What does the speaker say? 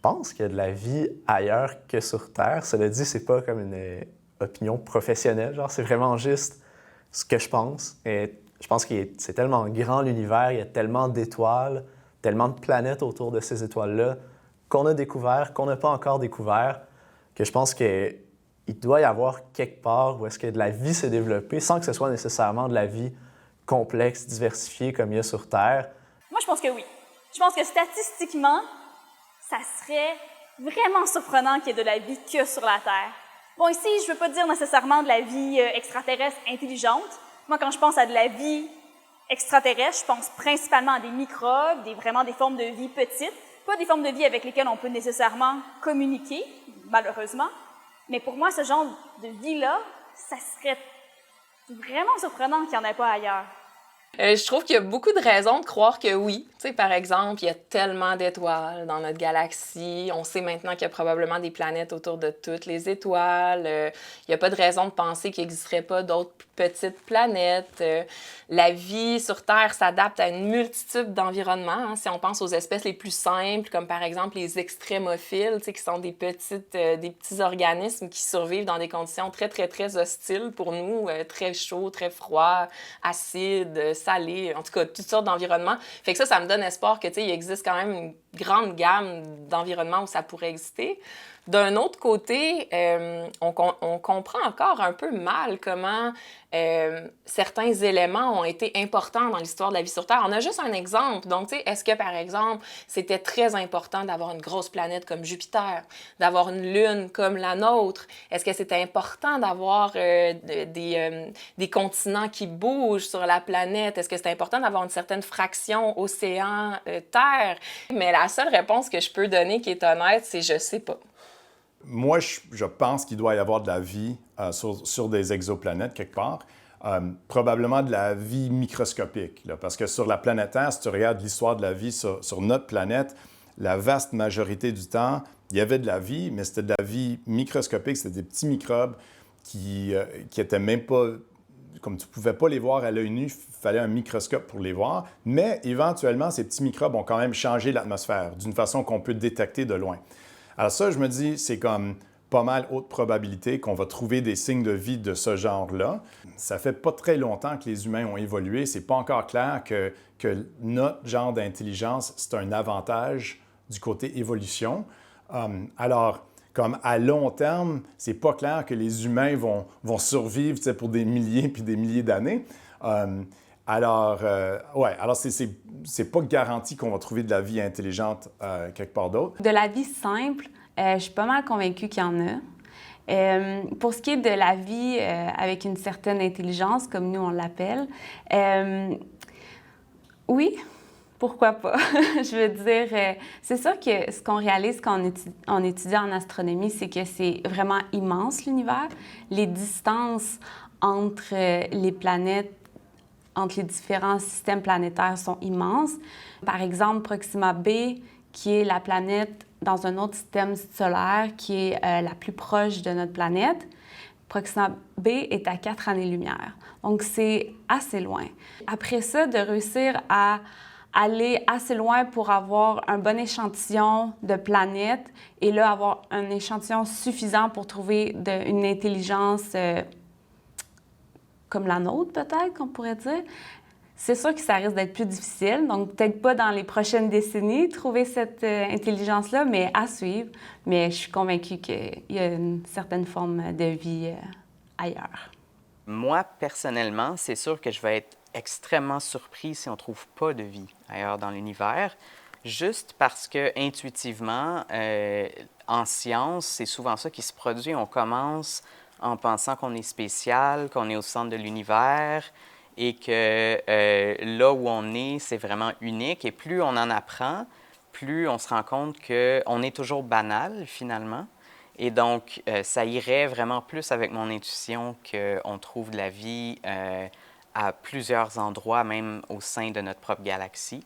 pense qu'il y a de la vie ailleurs que sur Terre. Cela dit, c'est pas comme une opinion professionnelle, genre c'est vraiment juste ce que je pense. Et je pense que c'est tellement grand l'univers, il y a tellement d'étoiles, tellement de planètes autour de ces étoiles-là qu'on a découvert, qu'on n'a pas encore découvert, que je pense qu'il doit y avoir quelque part où est-ce que de la vie s'est développée sans que ce soit nécessairement de la vie complexe, diversifiée comme il y a sur Terre. Moi, je pense que oui. Je pense que statistiquement, ça serait vraiment surprenant qu'il y ait de la vie que sur la Terre. Bon, ici, je ne veux pas dire nécessairement de la vie extraterrestre intelligente. Moi, quand je pense à de la vie extraterrestre, je pense principalement à des microbes, vraiment des formes de vie petites, pas des formes de vie avec lesquelles on peut nécessairement communiquer, malheureusement. Mais pour moi, ce genre de vie-là, ça serait vraiment surprenant qu'il n'y en ait pas ailleurs. Je trouve qu'il y a beaucoup de raisons de croire que oui. Tu sais, par exemple, il y a tellement d'étoiles dans notre galaxie. On sait maintenant qu'il y a probablement des planètes autour de toutes les étoiles. Il n'y a pas de raison de penser qu'il n'existerait pas d'autres petites planètes. La vie sur Terre s'adapte à une multitude d'environnements. Hein. Si on pense aux espèces les plus simples, comme par exemple les extrémophiles, tu sais, qui sont des petits organismes qui survivent dans des conditions très, très, très hostiles pour nous, très chaud, très froid, acide, salé, en tout cas, toutes sortes d'environnements. Fait que ça me donne espoir que, tu sais, il existe quand même une grande gamme d'environnements où ça pourrait exister. D'un autre côté, on comprend encore un peu mal comment certains éléments ont été importants dans l'histoire de la vie sur Terre. On a juste un exemple. Donc, tu sais, est-ce que, par exemple, c'était très important d'avoir une grosse planète comme Jupiter, d'avoir une lune comme la nôtre? Est-ce que c'était important d'avoir des continents qui bougent sur la planète? Est-ce que c'était important d'avoir une certaine fraction océan-terre? Mais la seule réponse que je peux donner qui est honnête, c'est « je sais pas ». Moi, je pense qu'il doit y avoir de la vie sur des exoplanètes quelque part. Probablement de la vie microscopique, là, parce que sur la planète Terre, si tu regardes l'histoire de la vie sur notre planète, la vaste majorité du temps, il y avait de la vie, mais c'était de la vie microscopique, c'était des petits microbes qui étaient même pas... Comme tu ne pouvais pas les voir à l'œil nu, il fallait un microscope pour les voir, mais éventuellement, ces petits microbes ont quand même changé l'atmosphère d'une façon qu'on peut détecter de loin. Alors ça, je me dis, c'est comme pas mal haute probabilité qu'on va trouver des signes de vie de ce genre-là. Ça fait pas très longtemps que les humains ont évolué. C'est pas encore clair que notre genre d'intelligence, c'est un avantage du côté évolution. Alors, comme à long terme, c'est pas clair que les humains vont survivre pour des milliers puis des milliers d'années. Alors c'est pas garanti qu'on va trouver de la vie intelligente quelque part d'autre. De la vie simple, je suis pas mal convaincue qu'il y en a. Pour ce qui est de la vie avec une certaine intelligence, comme nous on l'appelle, oui, pourquoi pas? Je veux dire, c'est sûr que ce qu'on réalise quand on étudie en astronomie, c'est que c'est vraiment immense l'univers. Les distances entre les planètes, entre les différents systèmes planétaires sont immenses. Par exemple, Proxima b, qui est la planète dans un autre système solaire qui est la plus proche de notre planète, Proxima b est à 4 années-lumière. Donc, c'est assez loin. Après ça, de réussir à aller assez loin pour avoir un bon échantillon de planètes et là, avoir un échantillon suffisant pour trouver une intelligence comme la nôtre, peut-être, qu'on pourrait dire. C'est sûr que ça risque d'être plus difficile, donc peut-être pas dans les prochaines décennies, trouver cette intelligence-là, mais à suivre. Mais je suis convaincue qu'il y a une certaine forme de vie ailleurs. Moi, personnellement, c'est sûr que je vais être extrêmement surpris si on ne trouve pas de vie ailleurs dans l'univers, juste parce que intuitivement, en science, c'est souvent ça qui se produit. On commence en pensant qu'on est spécial, qu'on est au centre de l'univers et que là où on est, c'est vraiment unique. Et plus on en apprend, plus on se rend compte qu'on est toujours banal, finalement. Et donc, ça irait vraiment plus avec mon intuition qu'on trouve de la vie à plusieurs endroits, même au sein de notre propre galaxie.